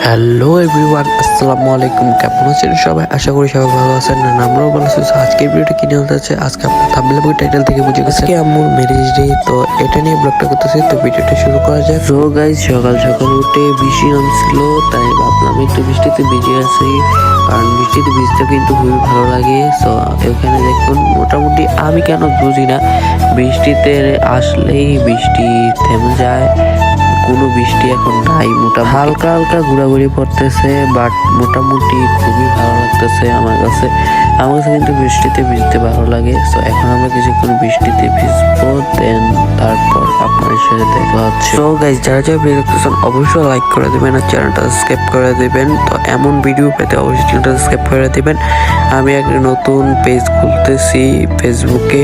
Hello everyone, আসসালামু আলাইকুম। কেমন আছেন সবাই? আশা করি সবাই ভালো আছেন। আমরাও ভালো আছি। আজকের ভিডিওটা কিনে হতে যাচ্ছে, আজকে আপনার থাম্বনেল এবং টাইটেল থেকে বুঝে গেছে আজকে আম্মুর ম্যারেজ ডে, তো এটা নিয়ে ব্লগটা করতেছি। তো ভিডিওটা শুরু করা যাক। সো গাইস, সকাল সকাল উঠে বৃষ্টি নামছিল, তাই ভাবলাম একটু বৃষ্টিতে ভিজে আছি, কারণ বৃষ্টিতে ভিজতে কিন্তু খুবই ভালো লাগে। সো এখানে দেখুন, মোটামুটি আমি কেন বুঝি না, বৃষ্টিতে আসলেই বৃষ্টি থেমে যায়, কোনো বৃষ্টি এখন নাই। হালকা হালকা ঘোরাঘুরি পড়তেছে, বাট মোটামুটি খুবই ভালো লাগতেছে আমার কাছে। কিন্তু বৃষ্টিতে ভিজতে ভালো লাগে। সো এখন আমরা কিছুক্ষণ বৃষ্টিতে ভিজবো, দেন তারপর আপনাদের সাথে দেখা হচ্ছে। সো গাইস, যারা যারা ভিডিও দেখতেছেন অবশ্যই লাইক করে দিবেন আর চ্যানেলটা সাবস্ক্রাইব করে দিবেন। তো এমন ভিডিও পেতে অবশ্যই চ্যানেলটা সাবস্ক্রাইব করে দিবেন। আমি একটা নতুন পেজ খুলতেছি ফেসবুকে,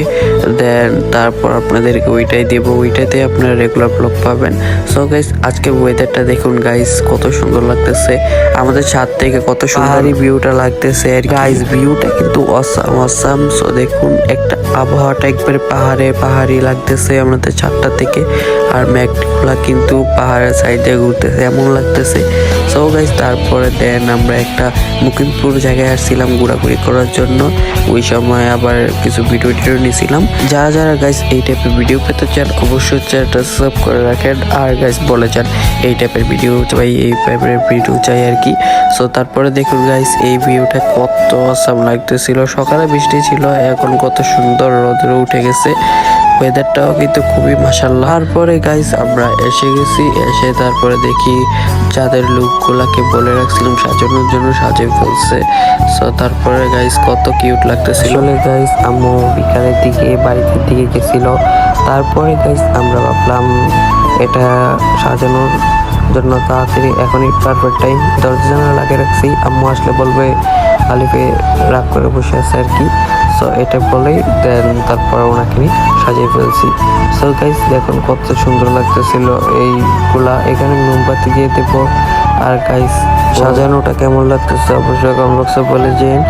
দেন তারপর আপনাদেরকে ওইটাই দেবো, ওইটাতে আপনারা রেগুলার ব্লগ পাবেন। সো গাইস, আজকে ওয়েদারটা দেখুন গাইস, কত সুন্দর লাগতেছে। আমাদের ছাদ থেকে কত সুন্দর ভিউটা লাগতেছে আর গাইস, ভিউটা কিন্তু অসাম। সো দেখুন, একটা আবহাওয়াটা একবারে পাহাড়ি লাগতেছে আমাদের ছাদটা থেকে, আর মেঘগুলা কিন্তু পাহাড়ের সাইডে ঘুরতেছে এমন লাগতেছে। সো গাইস, তারপরে দেন আমরা একটা মুকিমপুর জায়গায় আসছিলাম ঘোরাঘুরি করার জন্য। ওই সময় আবার কিছু ভিডিও নিয়েছিলাম। যারা যারা গাইস এই টাইপের ভিডিও পেতে চান অবশ্যই চ্যানেলটা সাবস্ক্রাইব করে রাখেন। আর গাইস বলে চান এই টাইপের ভিডিও চাই, এই টাইপের ভিডিও চাই আর কি। সো তারপরে দেখুন গাইস, এই ভিউটা কত অসাম লাগতেছিল। সকালে বৃষ্টি ছিল, এখন কত সুন্দর রোদ উঠে গেছে। ওয়েদারটাও কিন্তু খুবই মাশাআল্লাহ। তারপরে গাইস আমরা এসে গেছি, এসে তারপরে দেখি যাদের লুকগুলাকে বলে রাখছিলাম সাজানোর জন্য সাজিয়ে ফেলছে। সো তারপরে গাইস কত কিউট লাগতেছিল। আসলে গাইস আম্মু বিকালের দিকে বাড়িতে দিকে গেছিল। তারপরে গাইস আমরা ভাবলাম এটা সাজানোর জন্য তাড়াতাড়ি এখনই পারফেক্ট টাইম, দরজা লাগিয়ে রাখছি। আম্মু আসলে বলবে আলিফে রাগ করে বসে আছে আর কি। সো এটা বলেই দেন তারপর ওনাকে সাজিয়ে ফেলছি। সো গাইস দেখুন কত সুন্দর লাগতেছিল এইগুলা। এখানে মোমবাতি দিয়ে দেবো। আর গাইস সাজানোটা কেমন লাগতেছে অবশ্যই কমেন্ট বক্সে বলে যেন।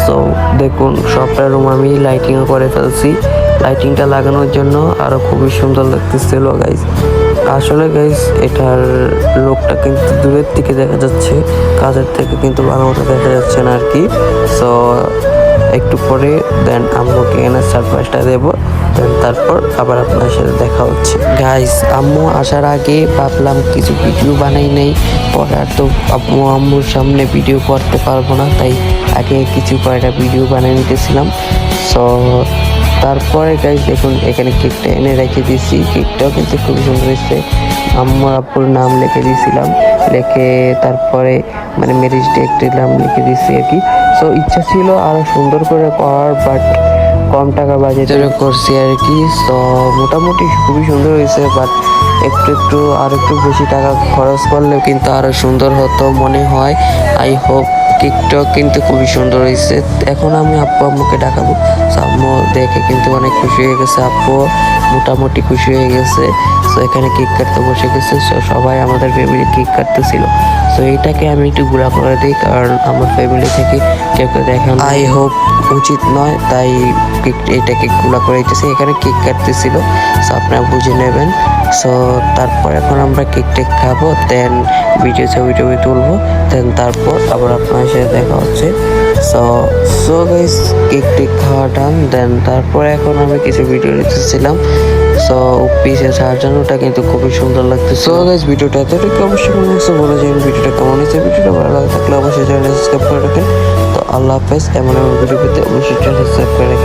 সো দেখুন, সবটা রুম আমি লাইটিং করে ফেলছি। লাইটিংটা লাগানোর জন্য আরো খুবই সুন্দর লাগতেছিল গাইস। আসলে গাইস এটার লোকটা কিন্তু দূরের থেকে দেখা যাচ্ছে, কাছের থেকে কিন্তু ভালো মতো দেখা যাচ্ছে না আর কি। সো একটু পরে দেন আম্মুকে এনে সারপ্রাইজটা দেবো, দেন তারপর আবার আপনার সাথে দেখা হচ্ছে। গাইস আম্মু আসার আগে ভাবলাম কিছু ভিডিও বানাই নেই, পরে আর তো আম্মুর সামনে ভিডিও করতে পারবো না, তাই আগে কিছু কয়েকটা ভিডিও বানিয়ে নিতেছিলাম। সো তারপরে গাইস দেখুন, এখানে কেকটা এনে রেখে দিয়েছি। কেকটাও কিন্তু খুব সুন্দর হয়েছে। আম্মুর আব্বুর নাম লিখে দিয়েছিলাম, লিখে তারপরে মানে ম্যারেজ ডে একটা নাম লিখে দিয়েছি আর কি। সো ইচ্ছা ছিল আরো সুন্দর করে করার, বাট কম টাকা বাজেটে করছি আর কি। সো মোটামুটি খুবই সুন্দর হয়েছে, বাট একটু আর একটু বেশি টাকা খরচ করলেও কিন্তু আরো সুন্দর হতো মনে হয়। আই হোপ টিকটক কিন্তু খুবই সুন্দর হয়েছে। এখন আমি আব্বু আম্মুকে ডাকাবো। আম্মু দেখে কিন্তু অনেক খুশি হয়ে গেছে, আব্বু মোটামুটি খুশি হয়ে গেছে। সো এখানে কেক কাটতে বসে গেছে। সো সবাই আমাদের ফ্যামিলি কেক কাটতেছিল। সো এইটাকে আমি একটু ঘোরা করে দিই, কারণ আমার ফ্যামিলি থেকে কেউ দেখানো আই হোপ উচিত নয়, তাই এটাকে ঘোরা করে দিতেছি। এখানে কেক কাটতেছিল, সো আপনারা বুঝে নেবেন। সো তারপর এখন আমরা কেক টেক খাবো, দেন ছবি তুলবো, দেন তারপর আবার আপনার সাথে দেখা হচ্ছে। সো গাইস কেক টেক খাওয়া ডান, দেন তারপর এখন আমি কিছু ভিডিও নিতেছিলাম। সো পিসে সাজানোটা কিন্তু খুবই সুন্দর লাগছে। সো গাইস ভিডিওটা এতটুকু, অবশ্যই বলে যাবেন ভিডিওটা কেমন হয়েছে। ভিডিওটা ভালো লাগে থাকলে অবশ্যই চ্যানেল সাবস্ক্রাইব করে রাখেন। তো আল্লাহ হাফেজ। এমন ভিডিও পেতে অবশ্যই চ্যানেল সাবস্ক্রাইব করে রাখেন।